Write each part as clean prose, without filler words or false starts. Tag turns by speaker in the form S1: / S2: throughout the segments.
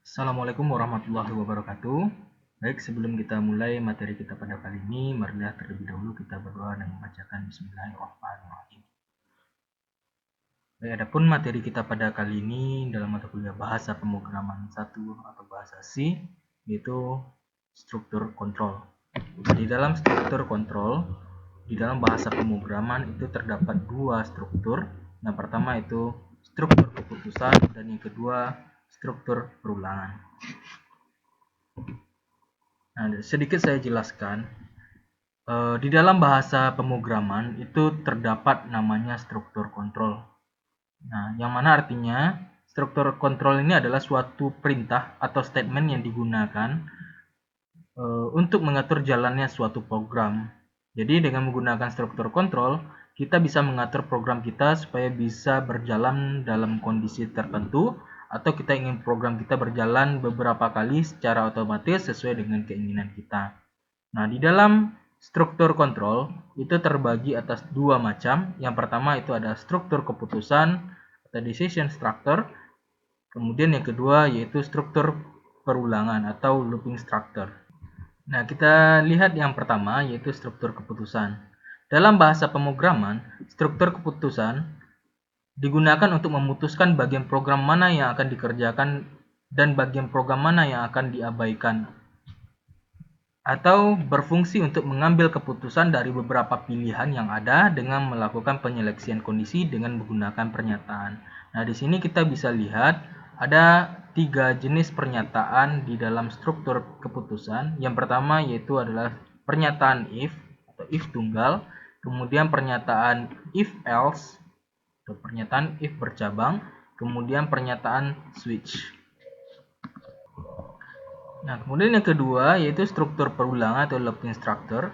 S1: Assalamualaikum warahmatullahi wabarakatuh. Baik, sebelum kita mulai materi kita pada kali ini, marilah terlebih dahulu kita berdoa dan membacakan Bismillahirrahmanirrahim. Baik, adapun materi kita pada kali ini dalam mata kuliah bahasa pemrograman 1 atau bahasa C, yaitu struktur kontrol. Di dalam struktur kontrol, di dalam bahasa pemrograman itu terdapat dua struktur. Yang pertama itu struktur keputusan dan yang kedua struktur perulangan. Nah, sedikit saya jelaskan. Di dalam bahasa pemrograman itu terdapat namanya struktur kontrol. Nah, yang mana artinya struktur kontrol ini adalah suatu perintah atau statement yang digunakan untuk mengatur jalannya suatu program. Jadi dengan menggunakan struktur kontrol, kita bisa mengatur program kita supaya bisa berjalan dalam kondisi tertentu, atau kita ingin program kita berjalan beberapa kali secara otomatis sesuai dengan keinginan kita. Nah, di dalam struktur kontrol itu terbagi atas dua macam. Yang pertama itu ada struktur keputusan atau decision structure. Kemudian yang kedua yaitu struktur perulangan atau looping structure. Nah, kita lihat yang pertama yaitu struktur keputusan. Dalam bahasa pemrograman, struktur keputusan digunakan untuk memutuskan bagian program mana yang akan dikerjakan dan bagian program mana yang akan diabaikan, atau berfungsi untuk mengambil keputusan dari beberapa pilihan yang ada dengan melakukan penyeleksian kondisi dengan menggunakan pernyataan. Nah, di sini kita bisa lihat ada tiga jenis pernyataan di dalam struktur keputusan. Yang pertama yaitu adalah pernyataan if atau if tunggal, kemudian pernyataan if else atau pernyataan if bercabang, kemudian pernyataan switch. Nah, kemudian yang kedua yaitu struktur perulangan atau looping structure.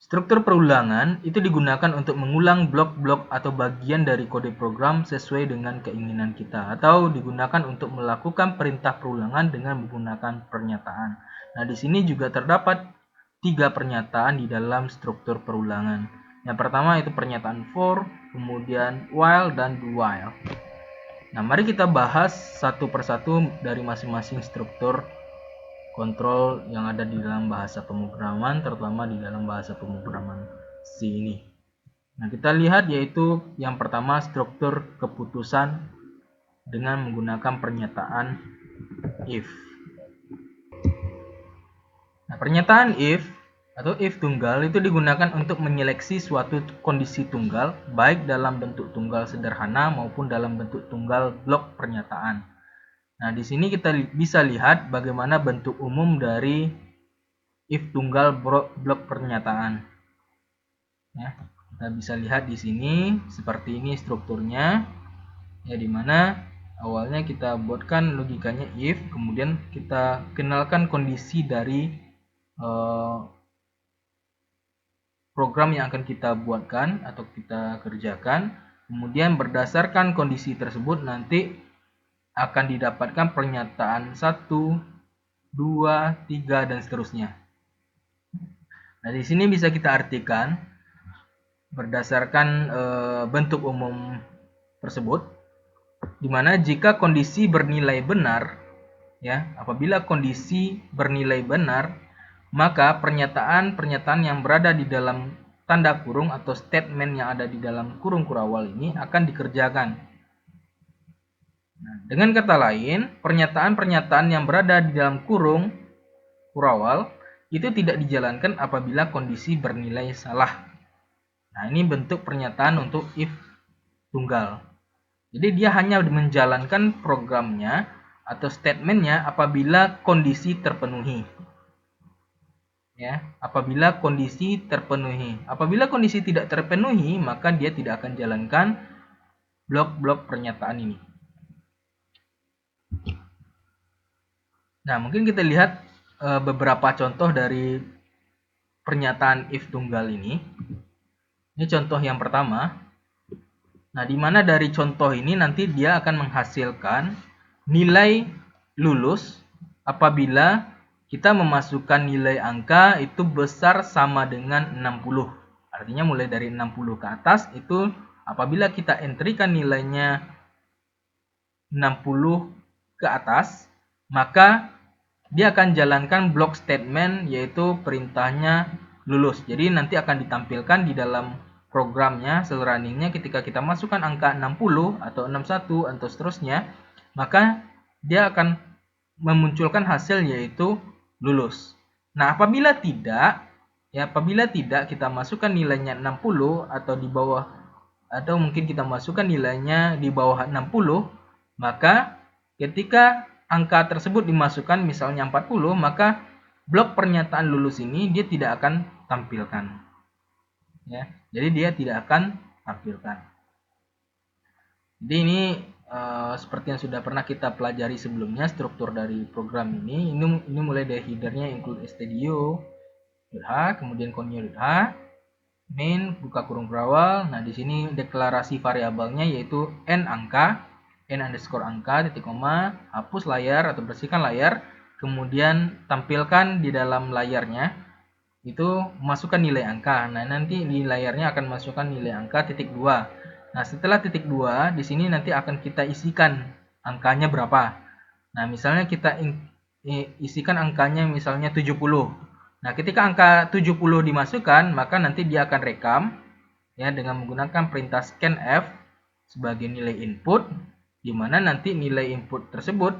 S1: Struktur perulangan itu digunakan untuk mengulang blok-blok atau bagian dari kode program sesuai dengan keinginan kita, atau digunakan untuk melakukan perintah perulangan dengan menggunakan pernyataan. Nah, di sini juga terdapat tiga pernyataan di dalam struktur perulangan. Yang pertama itu pernyataan for, kemudian while, dan do while. Nah, mari kita bahas satu persatu dari masing-masing struktur kontrol yang ada di dalam bahasa pemrograman, terutama di dalam bahasa pemrograman C ini. Nah, kita lihat yaitu yang pertama struktur keputusan dengan menggunakan pernyataan if. Nah, pernyataan if atau if tunggal itu digunakan untuk menyeleksi suatu kondisi tunggal, baik dalam bentuk tunggal sederhana maupun dalam bentuk tunggal blok pernyataan. Nah, di sini kita bisa lihat bagaimana bentuk umum dari if tunggal blok pernyataan. Ya, kita bisa lihat di sini seperti ini strukturnya. Ya, dimana awalnya kita buatkan logikanya if, kemudian kita kenalkan kondisi dari program yang akan kita buatkan atau kita kerjakan. Kemudian berdasarkan kondisi tersebut nanti akan didapatkan pernyataan 1, 2, 3, dan seterusnya. Nah, di sini bisa kita artikan berdasarkan bentuk umum tersebut, di mana jika kondisi bernilai benar, ya, apabila kondisi bernilai benar, maka pernyataan-pernyataan yang berada di dalam tanda kurung atau statement yang ada di dalam kurung kurawal ini akan dikerjakan. Nah, dengan kata lain, pernyataan-pernyataan yang berada di dalam kurung kurawal itu tidak dijalankan apabila kondisi bernilai salah. Nah, ini bentuk pernyataan untuk if tunggal. Jadi dia hanya menjalankan programnya atau statementnya apabila kondisi terpenuhi. Ya, apabila kondisi terpenuhi. Apabila kondisi tidak terpenuhi, maka dia tidak akan jalankan blok-blok pernyataan ini. Nah, mungkin kita lihat beberapa contoh dari pernyataan if tunggal ini. Ini contoh yang pertama. Nah, di mana dari contoh ini nanti dia akan menghasilkan nilai lulus apabila kita memasukkan nilai angka itu besar sama dengan 60. Artinya mulai dari 60 ke atas itu apabila kita entrykan nilainya 60 ke atas, maka dia akan jalankan blok statement, yaitu perintahnya lulus. Jadi nanti akan ditampilkan di dalam programnya, cell runningnya, ketika kita masukkan angka 60 atau 61 atau seterusnya, maka dia akan memunculkan hasil yaitu lulus. Nah, apabila tidak kita masukkan nilainya 60 atau di bawah, atau mungkin kita masukkan nilainya di bawah 60, maka ketika angka tersebut dimasukkan misalnya 40, maka blok pernyataan lulus ini dia tidak akan tampilkan. Ya, jadi dia tidak akan tampilkan. Jadi ini seperti yang sudah pernah kita pelajari sebelumnya, struktur dari program ini mulai dari headernya include stdio.h, kemudian conio.h, main buka kurung berawal. Nah, di sini deklarasi variabelnya yaitu n underscore angka, titik koma, hapus layar atau bersihkan layar, kemudian tampilkan di dalam layarnya itu masukkan nilai angka. Nah, nanti di layarnya akan masukkan nilai angka titik 2. Nah, setelah titik 2, di sini nanti akan kita isikan angkanya berapa. Nah, misalnya kita isikan angkanya misalnya 70. Nah, ketika angka 70 dimasukkan, maka nanti dia akan rekam ya dengan menggunakan perintah scanf sebagai nilai input, di mana nanti nilai input tersebut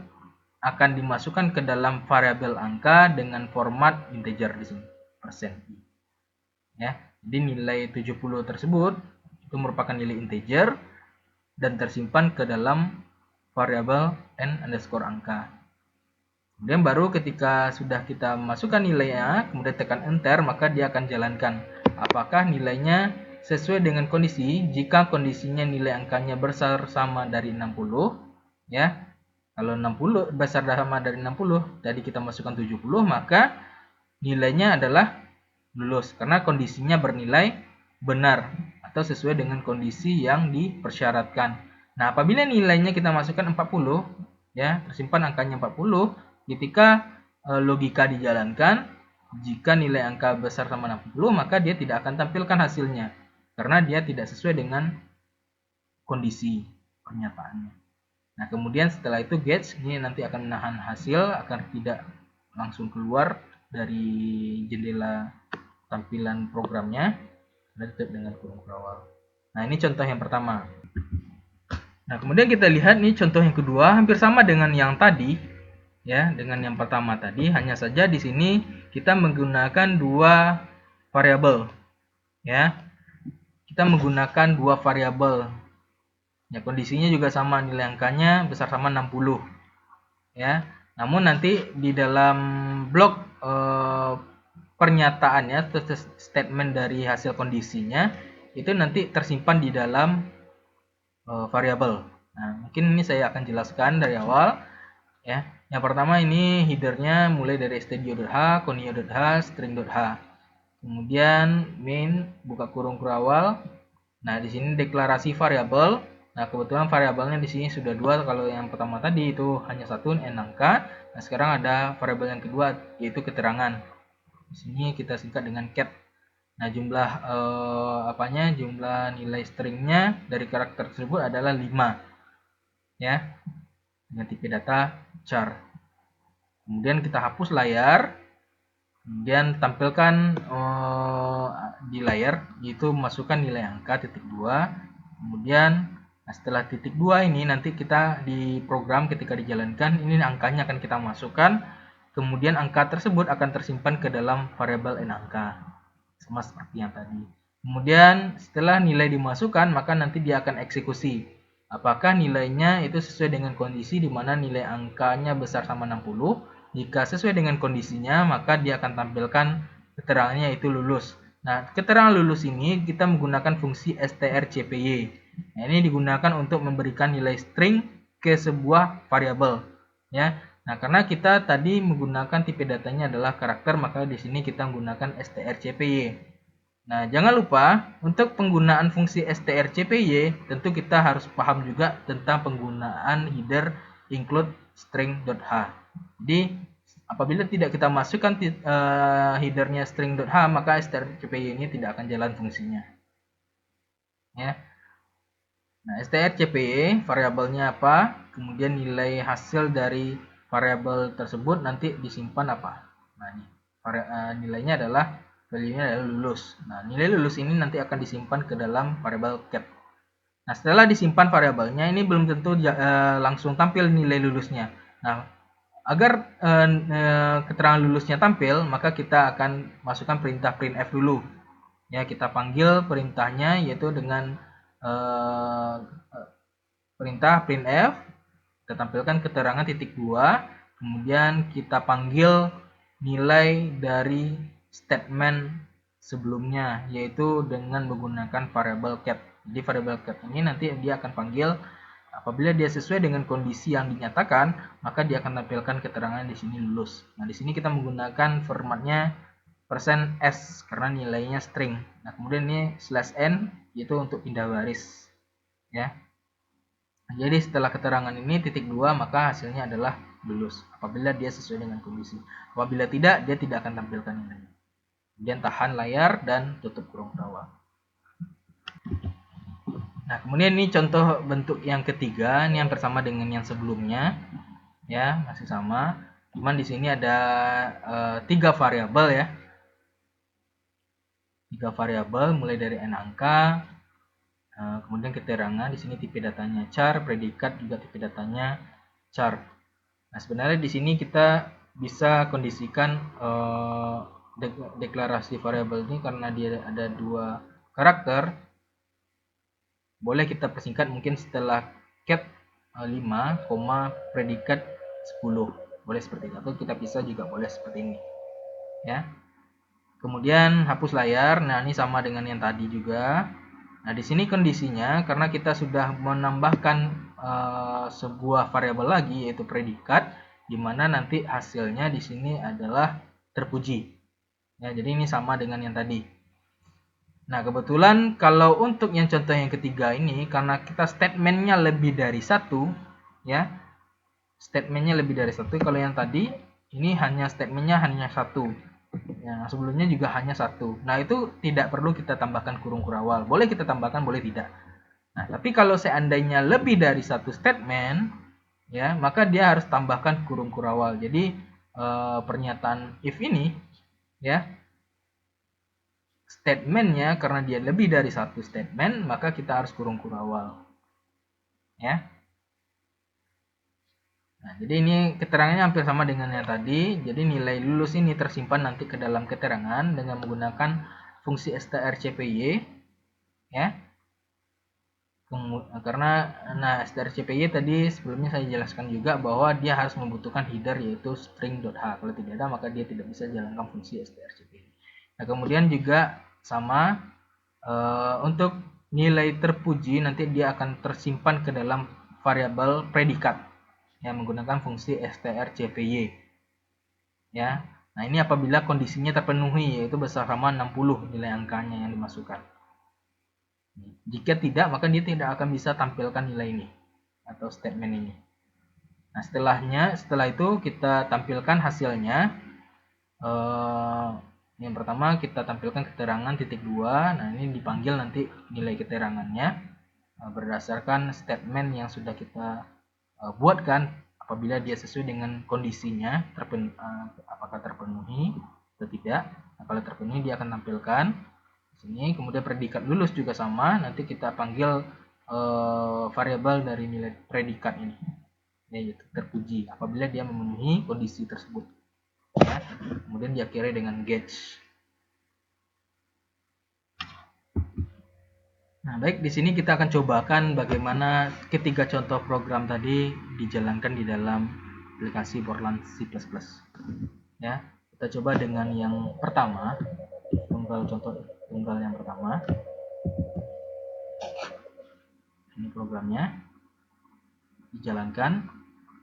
S1: akan dimasukkan ke dalam variabel angka dengan format integer di sini, %i. Ya, jadi nilai 70 tersebut itu merupakan nilai integer dan tersimpan ke dalam variabel n underscore angka. Kemudian baru ketika sudah kita masukkan nilainya, kemudian tekan enter, maka dia akan jalankan apakah nilainya sesuai dengan kondisi. Jika kondisinya nilai angkanya besar sama dari 60, ya, kalau 60 besar sama dari 60, tadi kita masukkan 70, maka nilainya adalah lulus karena kondisinya bernilai benar atau sesuai dengan kondisi yang dipersyaratkan. Nah, apabila nilainya kita masukkan 40, ya, tersimpan angkanya 40, ketika logika dijalankan, jika nilai angka besar sama 60, maka dia tidak akan tampilkan hasilnya karena dia tidak sesuai dengan kondisi pernyataannya. Nah, kemudian setelah itu gauge ini nanti akan menahan hasil agar tidak langsung keluar dari jendela tampilan programnya dan tutup dengan kurung berawal. Nah, ini contoh yang pertama. Nah, kemudian kita lihat nih contoh yang kedua, hampir sama dengan yang tadi, ya, dengan yang pertama tadi, hanya saja di sini kita menggunakan dua variabel, ya. Kita menggunakan dua variabel. Ya, kondisinya juga sama, nilai angkanya besar sama 60. Ya. Namun nanti di dalam blok pernyataannya, statement dari hasil kondisinya itu nanti tersimpan di dalam variabel. Nah, mungkin ini saya akan jelaskan dari awal, ya. Yang pertama ini headernya mulai dari stdio.h, conio.h, string.h. Kemudian main buka kurung berawal. Nah, di sini deklarasi variabel. Nah, kebetulan variabelnya di sini sudah dua. Kalau yang pertama tadi itu hanya satu, n angka. Nah, sekarang ada variabel yang kedua yaitu keterangan. Di sini kita singkat dengan cat. Nah, jumlah jumlah nilai stringnya dari karakter tersebut adalah 5. Ya. Dengan tipe data char. Kemudian kita hapus layar. Kemudian tampilkan di layar yaitu masukkan nilai angka titik 2. Kemudian setelah titik 2 ini nanti kita di program ketika dijalankan ini angkanya akan kita masukkan. Kemudian angka tersebut akan tersimpan ke dalam variabel n angka, sama seperti yang tadi. Kemudian setelah nilai dimasukkan, maka nanti dia akan eksekusi. Apakah nilainya itu sesuai dengan kondisi di mana nilai angkanya besar sama 60. Jika sesuai dengan kondisinya, maka dia akan tampilkan keterangannya itu lulus. Nah, keterangan lulus ini kita menggunakan fungsi strcpy. Nah, ini digunakan untuk memberikan nilai string ke sebuah variabel, ya. Nah, karena kita tadi menggunakan tipe datanya adalah karakter, maka di sini kita menggunakan strcpy. Nah, jangan lupa untuk penggunaan fungsi strcpy, tentu kita harus paham juga tentang penggunaan header include string.h. Jadi, apabila tidak kita masukkan headernya string.h, maka strcpy ini tidak akan jalan fungsinya. Ya. Nah, strcpy variabelnya apa? kemudian nilai hasil dari variabel tersebut nanti disimpan apa. Nah, ini nilainya adalah value-nya adalah lulus. Nah, nilai lulus ini nanti akan disimpan ke dalam variabel cat. Nah, setelah disimpan variabelnya, ini belum tentu langsung tampil nilai lulusnya. Nah, agar keterangan lulusnya tampil, maka kita akan masukkan perintah printf dulu. Ya, kita panggil perintahnya yaitu dengan perintah printf, kita tampilkan keterangan titik 2, kemudian kita panggil nilai dari statement sebelumnya, yaitu dengan menggunakan variabel cat. Jadi variabel cat ini nanti dia akan panggil apabila dia sesuai dengan kondisi yang dinyatakan, maka dia akan tampilkan keterangan di sini lulus. Nah, di sini kita menggunakan formatnya %s karena nilainya string. Nah, kemudian ini /n yaitu untuk pindah baris. Ya. Nah, jadi setelah keterangan ini titik 2 maka hasilnya adalah lulus apabila dia sesuai dengan kondisi. Apabila tidak, dia tidak akan tampilkan nilainya. Kemudian tahan layar dan tutup kurung tawa. Nah, kemudian ini contoh bentuk yang ketiga, ini yang bersama dengan yang sebelumnya, ya masih sama, cuman di sini ada 3 variabel ya, 3 variabel mulai dari n angka, kemudian keterangan di sini tipe datanya char, predikat juga tipe datanya char. Nah, sebenarnya di sini kita bisa kondisikan deklarasi variabel ini karena dia ada 2 karakter. Boleh kita persingkat mungkin setelah cat 5, predikat 10. Boleh seperti itu. Atau kita bisa juga boleh seperti ini. Ya. Kemudian hapus layar. Nah, ini sama dengan yang tadi juga. Nah, di sini kondisinya karena kita sudah menambahkan sebuah variabel lagi yaitu predikat, di mana nanti hasilnya di sini adalah terpuji. Ya, jadi ini sama dengan yang tadi. Nah, kebetulan kalau untuk yang contoh yang ketiga ini, karena kita statementnya lebih dari 1, ya, statementnya lebih dari 1. Kalau yang tadi, ini hanya statementnya hanya 1. Ya, sebelumnya juga hanya 1. Nah, itu tidak perlu kita tambahkan kurung kurawal. Boleh kita tambahkan, boleh tidak. Nah, tapi kalau seandainya lebih dari 1 statement, ya, maka dia harus tambahkan kurung kurawal. Jadi, pernyataan if ini, ya, statementnya karena dia lebih dari 1 statement, maka kita harus kurung kurawal. Ya. Nah, jadi ini keterangannya hampir sama dengan yang tadi. Jadi nilai lulus ini tersimpan nanti ke dalam keterangan dengan menggunakan fungsi strcpy. Ya. Karena strcpy tadi sebelumnya saya jelaskan juga bahwa dia harus membutuhkan header yaitu string.h. Kalau tidak ada maka dia tidak bisa jalankan fungsi strcpy. Nah, kemudian juga sama untuk nilai terpuji nanti dia akan tersimpan ke dalam variabel predikat yang menggunakan fungsi strcpy. Ya. Nah, ini apabila kondisinya terpenuhi yaitu besar sama 60 nilai angkanya yang dimasukkan. Jika tidak, maka dia tidak akan bisa tampilkan nilai ini atau statement ini. Nah, setelah itu kita tampilkan hasilnya. Yang pertama kita tampilkan keterangan titik 2. Nah, ini dipanggil nanti nilai keterangannya berdasarkan statement yang sudah kita buatkan apabila dia sesuai dengan kondisinya, apakah terpenuhi atau tidak. Nah, kalau terpenuhi dia akan tampilkan di sini. Kemudian predikat lulus juga sama, nanti kita panggil variabel dari nilai predikat ini, yaitu terpuji apabila dia memenuhi kondisi tersebut. Ya. Kemudian diakhiri dengan gauge. Nah, baik, di sini kita akan cobakan bagaimana ketiga contoh program tadi dijalankan di dalam aplikasi Borland C++. Ya, kita coba dengan yang pertama, tunggal yang pertama. Ini programnya dijalankan.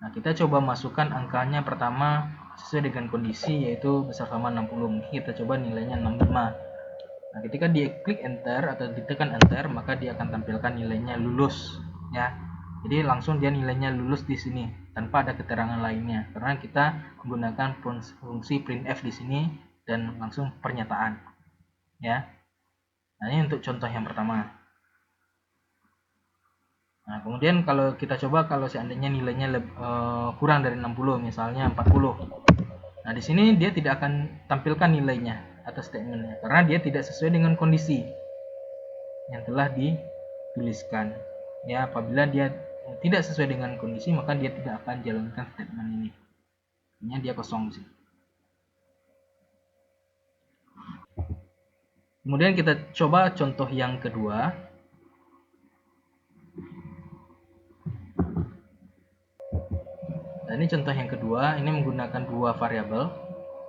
S1: Nah, kita coba masukkan angkanya pertama sesuai dengan kondisi yaitu besar sama 60. Mungkin kita coba nilainya 65. Nah, ketika dia klik enter atau ditekan enter, maka dia akan tampilkan nilainya lulus, ya. Jadi langsung dia nilainya lulus di sini tanpa ada keterangan lainnya karena kita menggunakan fungsi printf di sini dan langsung pernyataan, ya. Nah, ini untuk contoh yang pertama. Nah, kemudian kalau kita coba kalau seandainya nilainya kurang dari 60, misalnya 40. Nah, di sini dia tidak akan tampilkan nilainya atau statementnya karena dia tidak sesuai dengan kondisi yang telah dituliskan. Ya, apabila dia tidak sesuai dengan kondisi, maka dia tidak akan jalankan statement ini. Artinya dia kosong sih. Kemudian kita coba contoh yang kedua. Nah, ini contoh yang kedua, ini menggunakan dua variabel,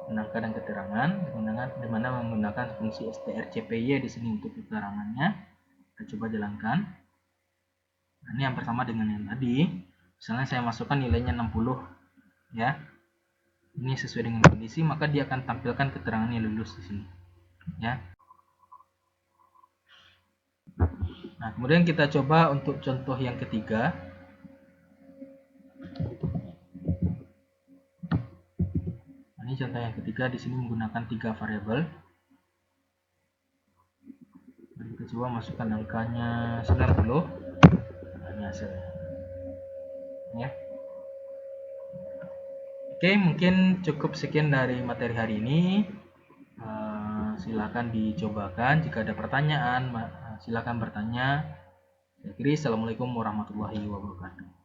S1: angka dan keterangan, di mana menggunakan fungsi strcpy di sini untuk keterangannya. Kita coba jalankan. Nah, ini hampir sama dengan yang tadi. Misalnya saya masukkan nilainya 60, ya. Ini sesuai dengan kondisi, maka dia akan tampilkan keterangannya lulus di sini, ya. Nah, kemudian kita coba untuk contoh yang ketiga. Nah, ini contoh yang ketiga, di sini menggunakan 3 variabel. Kita coba masukkan angkanya 90. Nah, ini hasilnya. Ya. Oke, mungkin cukup sekian dari materi hari ini. Silakan dicobakan. Jika ada pertanyaan, silakan bertanya. Saya kira, assalamualaikum warahmatullahi wabarakatuh.